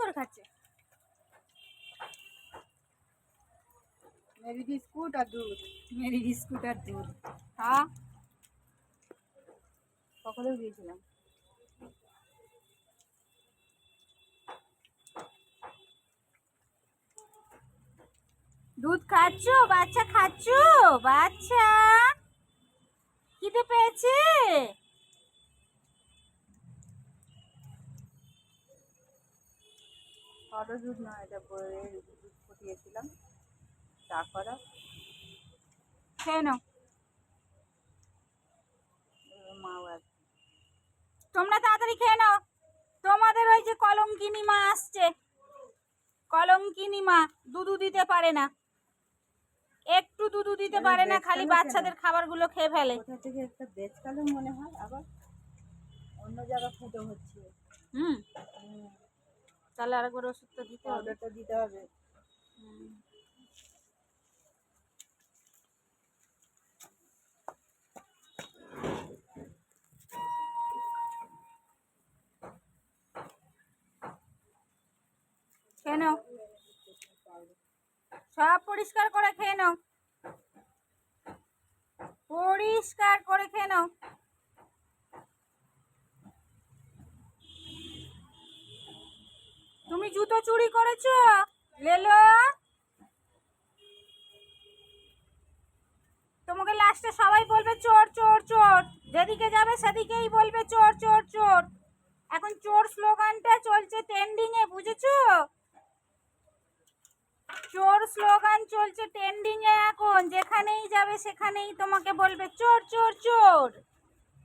করে খাচ্ছে। मेरी बिस्कुट और दूध। মেরি বিস্কুট আর দুধ। হ্যাঁ সকালেও দিয়েছিলাম। দুধ খাচ্ছ বাচ্চা, খাচ্ছ বাচ্চা, খিদে পেয়েছে? আরও দুধ না, এটা বইয়ের দুধ ফুটিয়েছিলাম চা করা। খেয়ে নাও। মাও আছে। তোমরা তাড়াতাড়ি খেয়ে নাও। তোমাদের ওই যে কলঙ্কিনী মা আসছে, কলঙ্কিনী মা দুধু দিতে পারে না, একটু দুধু দিতে পারে না, খালি বাচ্চাদের খাবারগুলো খেয়ে ফেলে। কোথা থেকে একটা বেচকালুম মনে হয়, আবার অন্য জায়গা ফুটো হচ্ছে। হুম, তাহলে আরেকবার ওষুধটা দিতে হবে। পাউডারটা দিতে হবে। খেয়ে নাও, সব পরিষ্কার করে খেয়ে নাও, পরিষ্কার করে খেয়ে নাও। তুমি জুতো চুরি করেছো লেলো? তোমাকে লাস্টে সবাই বলবে চোর চোর চোর, যেদিকে যাবে সেদিকেই বলবে চোর চোর চোর। এখন চোর স্লোগানটা চলছে ট্রেন্ডিং এ, বুঝেছো? চোর স্লোগান চলছে ট্রেন্ডিং এ এখন, যেখানেই যাবে সেখানেই তোমাকে বলবে চোর চোর চোর।